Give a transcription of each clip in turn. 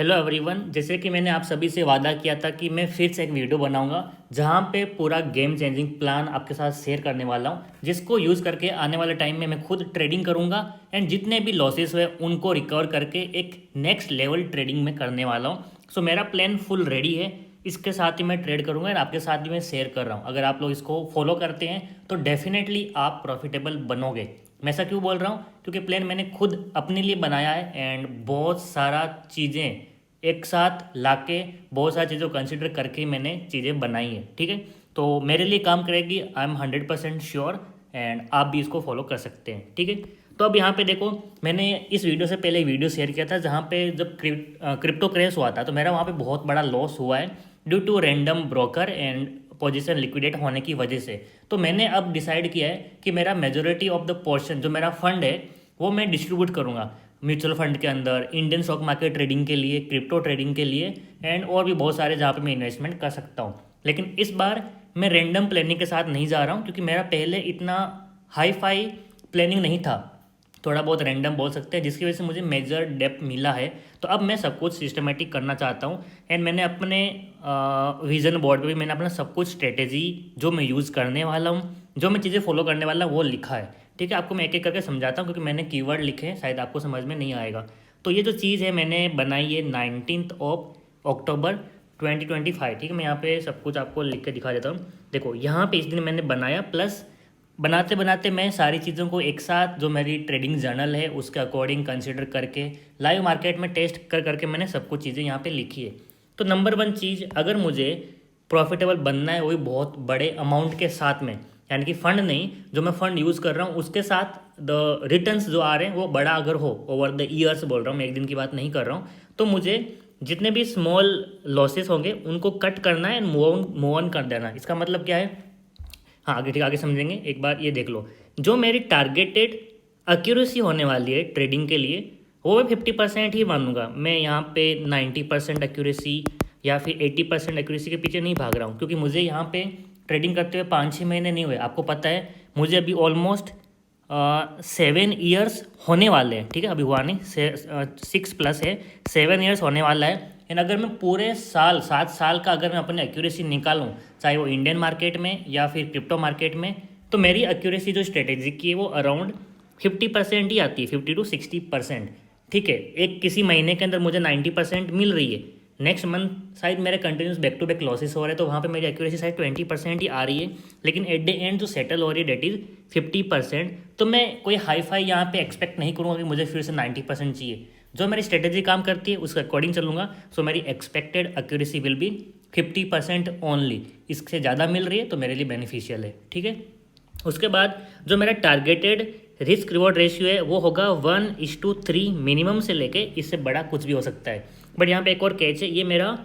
Hello everyone. जैसे कि मैंने आप सभी से वादा किया था कि मैं फिर से एक वीडियो बनाऊंगा जहां पे पूरा गेम चेंजिंग प्लान आपके साथ शेयर करने वाला हूं, जिसको यूज़ करके आने वाले टाइम में मैं खुद ट्रेडिंग करूंगा एंड जितने भी लॉसेस हुए उनको रिकवर करके एक नेक्स्ट लेवल ट्रेडिंग में करने वाला हूं। सो मेरा प्लान फुल रेडी है। इसके साथ ही मैं ट्रेड करूंगा और आपके साथ भी मैं शेयर कर रहा हूँ। अगर आप लोग इसको फॉलो करते हैं तो डेफिनेटली आप प्रॉफिटेबल बनोगे। मैं ऐसा क्यों बोल रहा हूँ? क्योंकि प्लान मैंने खुद अपने लिए बनाया है एंड बहुत सारा चीज़ें एक साथ लाके बहुत सारी चीज़ों को कंसिडर करके मैंने चीज़ें बनाई है। ठीक है, तो मेरे लिए काम करेगी, आई एम 100% श्योर एंड आप भी इसको फॉलो कर सकते हैं। ठीक है, तो अब यहाँ पे देखो, मैंने इस वीडियो से पहले वीडियो शेयर किया था जहाँ पे जब क्रिप्टो क्रैश हुआ था तो मेरा वहाँ पे बहुत बड़ा लॉस हुआ है due to random broker and position liquidate होने की वजह से। तो मैंने अब डिसाइड किया है कि मेरा मेजोरिटी ऑफ द पोर्शन जो मेरा फंड है वो मैं डिस्ट्रीब्यूट करूँगा म्यूचुअल फंड के अंदर, इंडियन स्टॉक मार्केट ट्रेडिंग के लिए, क्रिप्टो ट्रेडिंग के लिए एंड और भी बहुत सारे जहाँ पे मैं इन्वेस्टमेंट कर सकता हूँ। लेकिन इस बार मैं रैंडम प्लानिंग के साथ नहीं जा रहा हूँ क्योंकि मेरा पहले इतना हाई फाई प्लानिंग नहीं था, थोड़ा बहुत रैंडम बोल सकते हैं, जिसकी वजह से मुझे मेजर डेप्थ मिला है। तो अब मैं सब कुछ सिस्टमेटिक करना चाहता हूँ एंड मैंने अपने विजन बोर्ड पे भी मैंने अपना सब कुछ स्ट्रेटेजी जो मैं यूज़ करने वाला हूँ, जो मैं चीज़ें फॉलो करने वाला हूँ वो लिखा है। ठीक है, आपको मैं एक एक करके समझाता हूँ क्योंकि मैंने कीवर्ड लिखे हैं, शायद आपको समझ में नहीं आएगा। तो ये जो चीज़ है मैंने बनाई है 19 अक्टूबर 2025। ठीक है, मैं यहाँ पे सब कुछ आपको लिख के दिखा देता हूँ। देखो यहाँ पे इस दिन मैंने बनाया, प्लस बनाते बनाते मैं सारी चीज़ों को एक साथ जो मेरी ट्रेडिंग जर्नल है उसके अकॉर्डिंग कंसिडर करके लाइव मार्केट में टेस्ट कर करके मैंने सब कुछ चीज़ें यहाँ पे लिखी है। तो नंबर वन चीज़, अगर मुझे प्रॉफिटेबल बनना है वो भी बहुत बड़े अमाउंट के साथ में, यानी कि फंड नहीं, जो मैं फंड यूज़ कर रहा हूँ उसके साथ द रिटर्न्स जो आ रहे हैं वो बड़ा अगर हो, ओवर द ईयर्स बोल रहा हूँ मैं, एक दिन की बात नहीं कर रहा हूँ, तो मुझे जितने भी स्मॉल लॉसेस होंगे उनको कट करना है एंड मूव ऑन कर देना। इसका मतलब क्या है? हाँ आगे, ठीक, आगे समझेंगे। एक बार ये देख लो, जो मेरी टारगेटेड एक्यूरेसी होने वाली है ट्रेडिंग के लिए वो मैं 50% ही मानूंगा। मैं यहाँ पे 90% एक्यूरेसी या फिर 80% एक्यूरेसी के पीछे नहीं भाग रहा हूँ, क्योंकि मुझे यहाँ पे ट्रेडिंग करते हुए 5-6 महीने नहीं हुए। आपको पता है मुझे अभी ऑलमोस्ट 7 ईयर्स होने वाले हैं। ठीक है, अभी हुआ नहीं, 6+ है, 7 ईयर्स होने वाला है। एंड अगर मैं पूरे साल 7 साल का अगर मैं अपनी एक्यूरेसी निकालूं, चाहे वो इंडियन मार्केट में या फिर क्रिप्टो मार्केट में, तो मेरी एक्यूरेसी जो स्ट्रेटेजी की है वो अराउंड 50% ही आती है, 50 to 60%। ठीक है, एक किसी महीने के अंदर मुझे 90% मिल रही है, नेक्स्ट मंथ शायद मेरे continuous back to back losses हो रहे हैं तो वहाँ पे मेरी एक्यूरेसी शायद 20% ही आ रही है, लेकिन एट द एंड जो सेटल हो रही है डेट इज़ 50%। तो मैं कोई हाई फाई यहाँ पे एक्सपेक्ट नहीं करूँगा कि मुझे फिर से 90% चाहिए। जो मेरी स्ट्रेटेजी काम करती है उसके अकॉर्डिंग चलूँगा, सो मेरी expected accuracy will be 50% only. इससे ज़्यादा मिल रही है तो मेरे लिए बेनिफिशियल है। ठीक है, उसके बाद जो मेरा टारगेटेड रिस्क रिवॉर्ड रेशियो है वो होगा 1:3 मिनिमम से लेके इससे बड़ा कुछ भी हो सकता है। बट यहाँ पे एक और कैच है, ये मेरा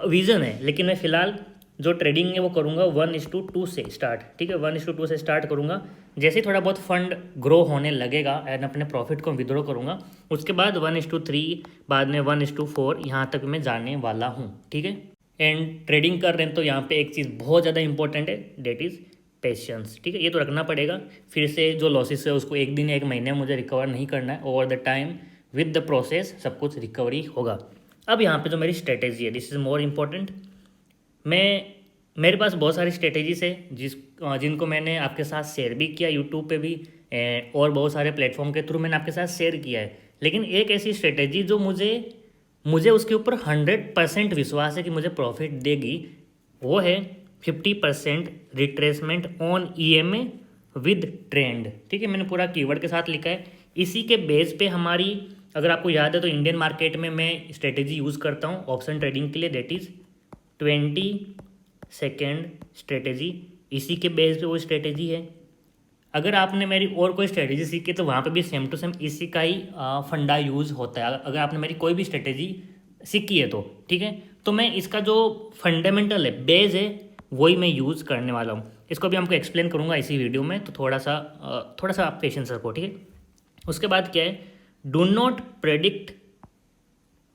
विज़न है, लेकिन मैं फ़िलहाल जो ट्रेडिंग है वो करूँगा 1:2 से स्टार्ट। ठीक है, 1:2 से स्टार्ट करूँगा। जैसे ही थोड़ा बहुत फंड ग्रो होने लगेगा एंड अपने प्रॉफिट को विड्रॉ करूँगा, उसके बाद 1:3, बाद में 1:4, यहाँ तक मैं जाने वाला हूँ। ठीक है, एंड ट्रेडिंग कर रहे हैं तो यहाँ पे एक चीज़ बहुत ज़्यादा इंपॉर्टेंट है, डेट इज़ पेशेंस। ठीक है, ये तो रखना पड़ेगा। फिर से जो लॉसेस है उसको एक दिन या एक महीने में मुझे रिकवर नहीं करना है, over the time with the process सब कुछ रिकवरी होगा। अब यहाँ पे जो मेरी स्ट्रेटेजी है, दिस इज़ मोर इम्पॉर्टेंट। मेरे पास बहुत सारी स्ट्रेटेजीज है जिनको मैंने आपके साथ शेयर भी किया यूट्यूब पे भी, और बहुत सारे प्लेटफॉर्म के थ्रू मैंने आपके साथ शेयर किया है। लेकिन एक ऐसी स्ट्रेटेजी जो मुझे मुझे उसके ऊपर 100% विश्वास है कि मुझे प्रॉफिट देगी, वो है 50% retracement on EMA with trend. ठीक है, मैंने पूरा कीवर्ड के साथ लिखा है। इसी के बेस पे हमारी, अगर आपको याद है तो इंडियन मार्केट में मैं स्ट्रेटेजी यूज़ करता हूँ ऑप्शन ट्रेडिंग के लिए, दैट इज़ 20 सेकेंड स्ट्रेटेजी। इसी के बेस पे वो स्ट्रेटेजी है। अगर आपने मेरी और कोई स्ट्रेटेजी सीखी तो वहाँ पे भी सेम टू सेम इसी का ही फंडा यूज़ होता है। अगर आपने मेरी कोई भी स्ट्रेटेजी सीखी है तो ठीक है, तो मैं इसका जो फंडामेंटल है, बेस है, वही मैं यूज़ करने वाला हूँ। इसको भी हमको एक्सप्लेन करूँगा इसी वीडियो में, तो थोड़ा सा आप पेशेंस रखो। ठीक है, उसके बाद क्या है, डू नॉट प्रेडिक्ट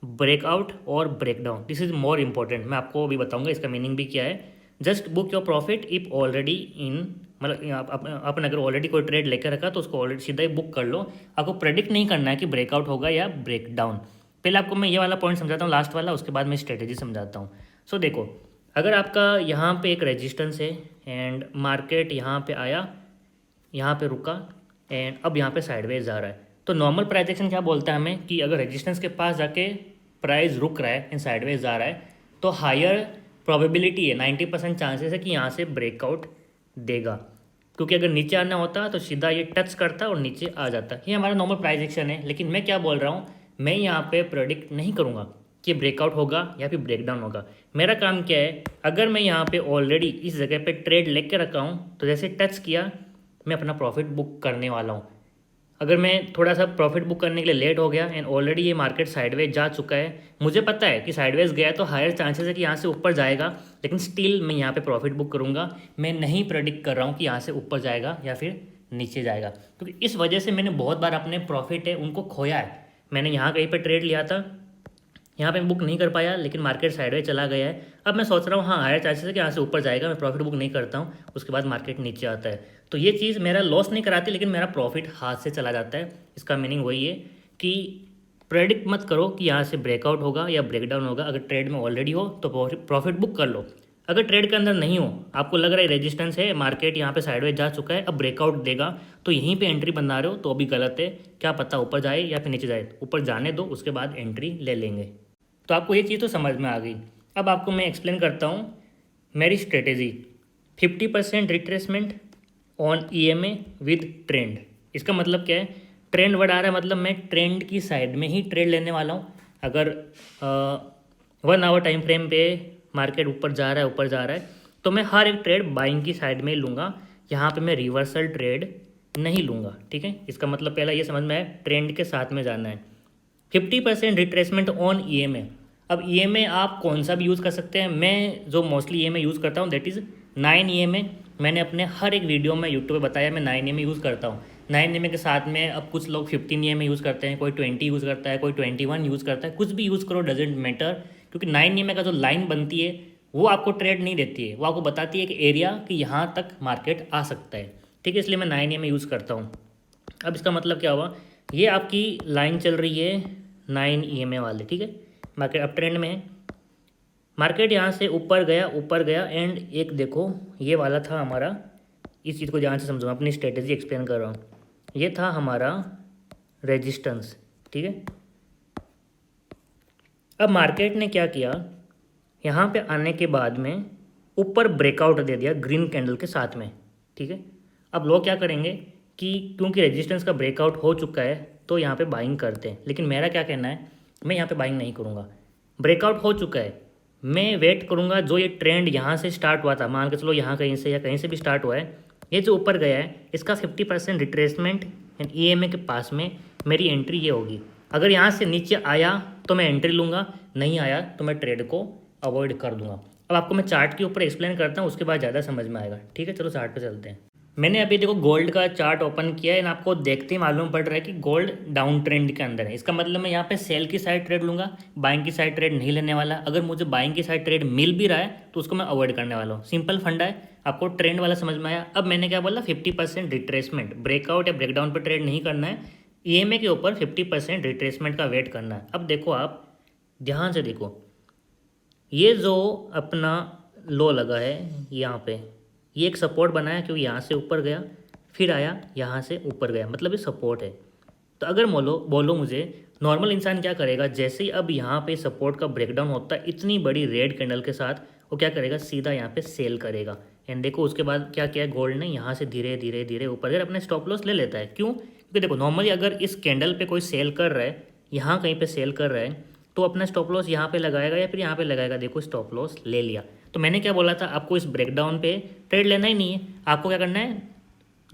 ब्रेकआउट और breakdown, this is more important. मैं आपको अभी बताऊंगा इसका मीनिंग भी क्या है। Just book your profit if already in, मतलब आपने अगर ऑलरेडी कोई ट्रेड लेकर रखा तो उसको ऑलरेडी सीधा ही बुक कर लो। आपको प्रेडिक्ट नहीं करना है कि ब्रेकआउट होगा या ब्रेकडाउन। पहले आपको मैं ये वाला पॉइंट समझाता हूँ, लास्ट वाला, उसके बाद मैं स्ट्रेटेजी समझाता हूँ। सो देखो, अगर आपका यहाँ पे एक रेजिस्टेंस है एंड मार्केट यहाँ पे आया, यहाँ पे रुका एंड अब यहाँ पे साइडवेज जा रहा है, तो नॉर्मल प्राइस एक्शन क्या बोलता है हमें कि अगर रेजिस्टेंस के पास जाके प्राइस रुक रहा है एंड साइडवेज जा रहा है तो हायर प्रोबेबिलिटी है, 90% चांसेस है कि यहाँ से ब्रेकआउट देगा, क्योंकि अगर नीचे आना होता तो सीधा ये टच करता और नीचे आ जाता। ये हमारा नॉर्मल प्राइस एक्शन है। लेकिन मैं क्या बोल रहा हूँ, मैं यहाँ पे प्रेडिक्ट नहीं करूँगा कि ब्रेकआउट होगा या फिर ब्रेकडाउन होगा। मेरा काम क्या है, अगर मैं यहाँ पे ऑलरेडी इस जगह पे ट्रेड लेके रखा हूँ तो जैसे टच किया मैं अपना प्रॉफिट बुक करने वाला हूँ। अगर मैं थोड़ा सा प्रॉफिट बुक करने के लिए लेट हो गया एंड ऑलरेडी ये मार्केट साइडवेज जा चुका है, मुझे पता है कि साइडवेज गया तो हायर चांसेस है कि यहाँ से ऊपर जाएगा, लेकिन स्टिल मैं यहाँ पे प्रॉफिट बुक करूँगा। मैं नहीं प्रेडिक्ट कर रहा हूँ कि यहाँ से ऊपर जाएगा या फिर नीचे जाएगा, क्योंकि इस वजह से मैंने बहुत बार अपने प्रॉफिट है उनको खोया है। मैंने यहाँ कहीं पर ट्रेड लिया था, यहाँ पे मैं बुक नहीं कर पाया, लेकिन मार्केट साइडवेज चला गया है। अब मैं सोच रहा हूँ हाँ हायर चांसेस है कि यहाँ से ऊपर जाएगा, मैं प्रॉफिट बुक नहीं करता हूँ, उसके बाद मार्केट नीचे आता है। तो ये चीज़ मेरा लॉस नहीं कराती, लेकिन मेरा प्रॉफिट हाथ से चला जाता है। इसका मीनिंग वही है कि प्रेडिक्ट मत करो कि यहाँ से ब्रेकआउट होगा या ब्रेकडाउन होगा। अगर ट्रेड में ऑलरेडी हो तो प्रॉफिट बुक कर लो। अगर ट्रेड के अंदर नहीं हो, आपको लग रहा है रेजिस्टेंस है, मार्केट यहाँ पे साइडवेज जा चुका है, अब ब्रेकआउट देगा, तो यहीं पे एंट्री बना रहे हो तो अभी गलत है। क्या पता ऊपर जाए या फिर नीचे जाए, ऊपर जाने दो, उसके बाद एंट्री ले लेंगे। तो आपको ये चीज़ तो समझ में आ गई। अब आपको मैं एक्सप्लेन करता हूँ मेरी strategy. 50% retracement on EMA with trend. इसका मतलब क्या है, ट्रेंड वर्ड आ रहा है, मतलब मैं ट्रेंड की साइड में ही ट्रेड लेने वाला हूँ। अगर 1 आवर टाइम फ्रेम पे मार्केट ऊपर जा रहा है तो मैं हर एक ट्रेड बाइंग की साइड में ही लूँगा। यहाँ पे मैं रिवर्सल ट्रेड नहीं लूँगा, ठीक है। इसका मतलब पहला ये समझ में आया, ट्रेंड के साथ में जाना है। 50% रिट्रेसमेंट ऑन EMA। अब EMA आप कौन सा भी यूज़ कर सकते हैं। मैं जो मोस्टली EMA यूज़ करता हूँ दैट इज़ 9 EMA। मैंने अपने हर एक वीडियो में यूट्यूब पे बताया मैं 9 EMA यूज़ करता हूँ। 9 EMA के साथ में अब कुछ लोग 15 EMA यूज़ करते हैं, कोई 20 यूज़ करता है, कोई 21 यूज़ करता है। कुछ भी यूज़ करो, डजेंट मैटर, क्योंकि 9 EMA का जो लाइन बनती है वो आपको ट्रेड नहीं देती है, वो आपको बताती है कि एरिया कि यहाँ तक मार्केट आ सकता है, ठीक है। इसलिए मैं 9 EMA यूज़ करता हूँ। अब इसका मतलब क्या हुआ, ये आपकी लाइन चल रही है 9 EMA वाले, ठीक है। मार्केट अप ट्रेंड में है, मार्केट यहाँ से ऊपर गया एंड एक देखो ये वाला था हमारा, इस चीज़ को ध्यान से समझो, अपनी स्ट्रेटेजी एक्सप्लेन कर रहा हूँ। ये था हमारा रेजिस्टेंस, ठीक है। अब मार्केट ने क्या किया, यहाँ पे आने के बाद में ऊपर ब्रेकआउट दे दिया ग्रीन कैंडल के साथ में, ठीक है। अब लोग क्या करेंगे कि क्योंकि रेजिस्टेंस का ब्रेकआउट हो चुका है तो यहाँ पे बाइंग करते हैं, लेकिन मेरा क्या कहना है, मैं यहाँ पे बाइंग नहीं करूँगा। ब्रेकआउट हो चुका है, मैं वेट करूँगा जो ये ट्रेंड यहाँ से स्टार्ट हुआ था, मान के चलो यहाँ कहीं से या कहीं से भी स्टार्ट हुआ है, ये जो ऊपर गया है इसका 50% रिट्रेसमेंट एंड EMA के पास में मेरी एंट्री ये होगी। अगर यहाँ से नीचे आया तो मैं एंट्री लूँगा, नहीं आया तो मैं ट्रेड को अवॉइड कर दूंगा। अब आपको मैं चार्ट के ऊपर एक्सप्लेन करता हूँ, उसके बाद ज़्यादा समझ में आएगा, ठीक है। चलो चार्ट पे चलते हैं। मैंने अभी देखो गोल्ड का चार्ट ओपन किया है, आपको देखते ही मालूम पड़ रहा है कि गोल्ड डाउन ट्रेंड के अंदर है। इसका मतलब मैं यहाँ पे सेल की साइड ट्रेड लूँगा, बाइंग की साइड ट्रेड नहीं लेने वाला। अगर मुझे बाइंग की साइड ट्रेड मिल भी रहा है तो उसको मैं अवॉइड करने वाला हूँ। सिंपल फंडा है, आपको ट्रेंड वाला समझ में आया। अब मैंने क्या बोला, 50% रिट्रेसमेंट, ब्रेकआउट या ब्रेकडाउन पर ट्रेड नहीं करना है, EMA के ऊपर 50% रिट्रेसमेंट का वेट करना है। अब देखो, आप ध्यान से देखो, ये जो अपना लो लगा है यहाँ पे, ये एक सपोर्ट बनाया क्योंकि यहाँ से ऊपर गया फिर आया यहाँ से ऊपर गया, मतलब ये सपोर्ट है। तो अगर बोलो मुझे नॉर्मल इंसान क्या करेगा, जैसे ही अब यहाँ पे सपोर्ट का ब्रेकडाउन होता है इतनी बड़ी रेड कैंडल के साथ, वो क्या करेगा, सीधा यहाँ पे सेल करेगा। एंड देखो उसके बाद क्या किया गोल्ड ने, यहाँ से धीरे धीरे धीरे ऊपर अगर अपने स्टॉप लॉस ले लेता है। क्यों? क्योंकि देखो नॉर्मली अगर इस कैंडल पे कोई सेल कर रहा है, यहाँ कहीं पे सेल कर रहा है, तो अपना स्टॉप लॉस यहाँ पे लगाएगा या फिर यहाँ पे लगाएगा। देखो स्टॉप लॉस ले लिया। तो मैंने क्या बोला था, आपको इस ब्रेकडाउन पे ट्रेड लेना ही नहीं है। आपको क्या करना है,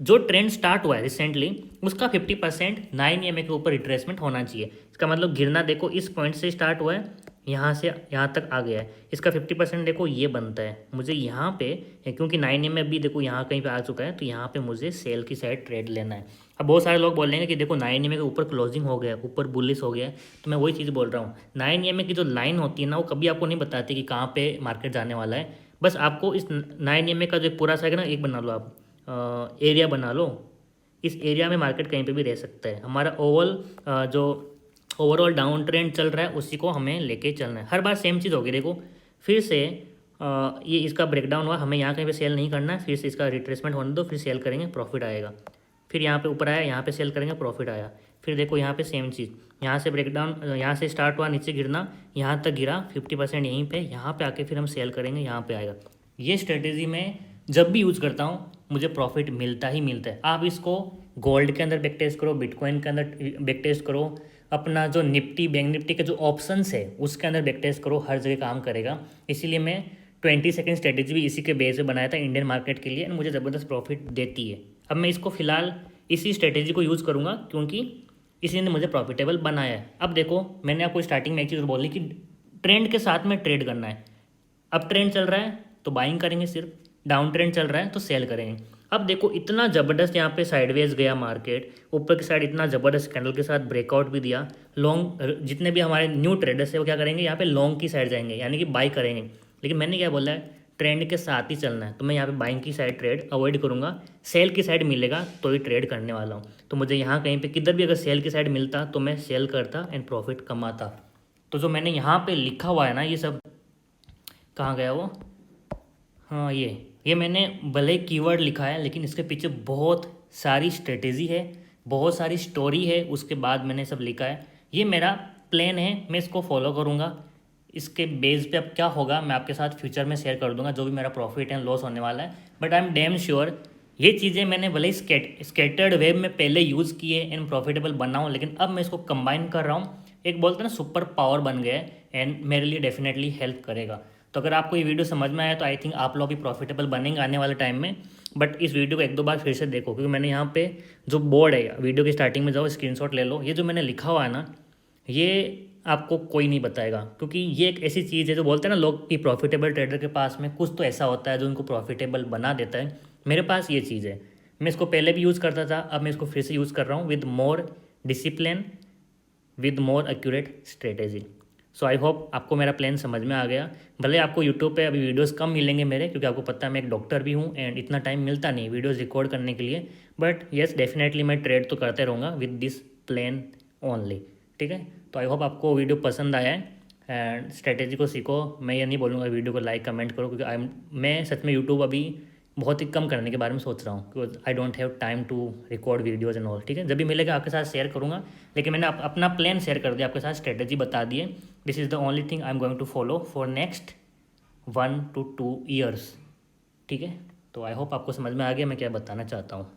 जो ट्रेंड स्टार्ट हुआ है रिसेंटली उसका 50% 9 EMA के ऊपर रिट्रेसमेंट होना चाहिए। इसका मतलब गिरना देखो इस पॉइंट से स्टार्ट हुआ है, यहाँ से यहाँ तक आ गया है, इसका 50% देखो ये बनता है। मुझे यहाँ पे क्योंकि 9 EMA भी देखो यहाँ कहीं पे आ चुका है, तो यहाँ पे मुझे सेल की साइड ट्रेड लेना है। अब बहुत सारे लोग बोलेंगे कि देखो 9 EMA के ऊपर क्लोजिंग हो गया, ऊपर बुलिश हो गया है, तो मैं वही चीज़ बोल रहा हूँ। 9 EMA की जो लाइन होती है ना, वो कभी आपको नहीं बताती कि कहाँ पे मार्केट जाने वाला है। बस आपको इस 9 EMA का जो पूरा सा है ना, एक बना लो आप, एरिया बना लो। इस एरिया में मार्केट कहीं पे भी रह सकता है। हमारा ओवल जो ओवरऑल डाउन ट्रेंड चल रहा है, उसी को हमें लेके चलना है। हर बार सेम चीज़ होगी। देखो फिर से ये इसका ब्रेकडाउन हुआ, हमें यहाँ कहीं पे सेल नहीं करना है, फिर से इसका रिट्रेसमेंट होने दो, फिर सेल करेंगे, प्रॉफिट आएगा। फिर यहाँ पे ऊपर आया, यहाँ पे सेल करेंगे, प्रॉफिट आया। फिर देखो यहाँ पे सेम चीज़, यहाँ से ब्रेकडाउन, यहाँ से स्टार्ट हुआ, नीचे गिरना, यहाँ तक गिरा 50% यहीं पे, यहाँ पे आके फिर हम सेल करेंगे, यहाँ पे आएगा। ये स्ट्रेटेजी मैं जब भी यूज़ करता हूँ मुझे प्रॉफिट मिलता ही मिलता है। आप इसको गोल्ड के अंदर बैक टेस्ट करो, बिटकॉइन के अंदर बैक टेस्ट करो, अपना जो निफ्टी बैंक निफ्टी के जो ऑप्शंस है उसके अंदर बैक टेस्ट करो, हर जगह काम करेगा। इसीलिए मैं 20 सेकेंड स्ट्रेटेजी भी इसी के बेस पे बनाया था इंडियन मार्केट के लिए, एंड मुझे ज़बरदस्त प्रॉफिट देती है। अब मैं इसको फिलहाल इसी स्ट्रेटेजी को यूज़ करूँगा क्योंकि इसी ने मुझे प्रॉफिटेबल बनाया है। अब देखो मैंने आपको स्टार्टिंग में एक चीज़ बोली कि ट्रेंड के साथ में ट्रेड करना है। अब ट्रेंड चल रहा है तो बाइंग करेंगे, सिर्फ डाउन ट्रेंड चल रहा है तो सेल करेंगे। अब देखो इतना ज़बरदस्त यहाँ पे साइडवेज गया मार्केट, ऊपर की साइड इतना ज़बरदस्त कैंडल के साथ ब्रेकआउट भी दिया। लॉन्ग जितने भी हमारे न्यू ट्रेडर्स है वो क्या करेंगे, यहाँ पे लॉन्ग की साइड जाएंगे, यानी कि बाई करेंगे। लेकिन मैंने क्या बोला है, ट्रेंड के साथ ही चलना है, तो मैं यहाँ पे बाइंग की साइड ट्रेड अवॉइड करूँगा। सेल की साइड मिलेगा तो ही ट्रेड करने वाला हूँ। तो मुझे यहाँ कहीं पे किधर भी अगर सेल की साइड मिलता तो मैं सेल करता एंड प्रॉफिट कमाता। तो जो मैंने यहाँ पे लिखा हुआ है ना, ये सब कहाँ गया वो, हाँ ये मैंने भले ही कीवर्ड लिखा है लेकिन इसके पीछे बहुत सारी स्ट्रेटेजी है, बहुत सारी स्टोरी है, उसके बाद मैंने सब लिखा है। ये मेरा प्लान है, मैं इसको फॉलो करूँगा। इसके बेस पे अब क्या होगा मैं आपके साथ फ्यूचर में शेयर कर दूंगा, जो भी मेरा प्रॉफिट एंड लॉस होने वाला है। But I am damn sure ये चीज़ें मैंने भले ही स्केटर्ड वेब में पहले यूज़ किए एंड प्रॉफिटेबल बनाऊँ, लेकिन अब मैं इसको कंबाइन कर रहा हूँ, एक बोलते हैं ना सुपर पावर बन गया है, एंड मेरे लिए डेफिनेटली हेल्प करेगा। तो अगर आपको ये वीडियो समझ में आया तो आई थिंक आप लोग भी प्रॉफिटेबल बनेंगे आने वाले टाइम में। बट इस वीडियो को एक दो बार फिर से देखो, क्योंकि मैंने यहाँ पे जो बोर्ड है, वीडियो की स्टार्टिंग में जाओ स्क्रीनशॉट ले लो, ये जो मैंने लिखा हुआ है ना, ये आपको कोई नहीं बताएगा, क्योंकि ये एक ऐसी चीज़ है जो बोलते हैं ना लोग कि प्रॉफिटेबल ट्रेडर के पास में कुछ तो ऐसा होता है जो उनको प्रॉफिटेबल बना देता है। मेरे पास ये चीज़ है, मैं इसको पहले भी यूज़ करता था, अब मैं इसको फिर से यूज़ कर रहा हूँ with more discipline, with more accurate strategy. So I hope आपको मेरा प्लान समझ में आ गया। भले आपको यूट्यूब पे अभी वीडियोस कम मिलेंगे मेरे, क्योंकि आपको पता है मैं एक डॉक्टर भी हूँ एंड इतना टाइम मिलता नहीं वीडियोस रिकॉर्ड करने के लिए। बट येस डेफिनेटली मैं ट्रेड तो करते रहूँगा विद दिस प्लान ओनली। ठीक है, तो आई होप आपको वीडियो पसंद आया है एंड स्ट्रेटेजी को सीखो। मैं ये नहीं बोलूँगा वीडियो को लाइक कमेंट करो, क्योंकि मैं सच में यूट्यूब अभी बहुत ही कम करने के बारे में सोच रहा हूँ, because I don't have time to record videos and all. ठीक है, जब भी मिलेगा आपके साथ शेयर करूँगा, लेकिन मैंने अपना प्लान शेयर कर दिया आपके साथ, स्ट्रेटेजी बता दिए। This is the only thing I am going to follow for next 1 to 2 years। ठीक है, तो आई होप आपको समझ में आ गया मैं क्या बताना चाहता हूँ।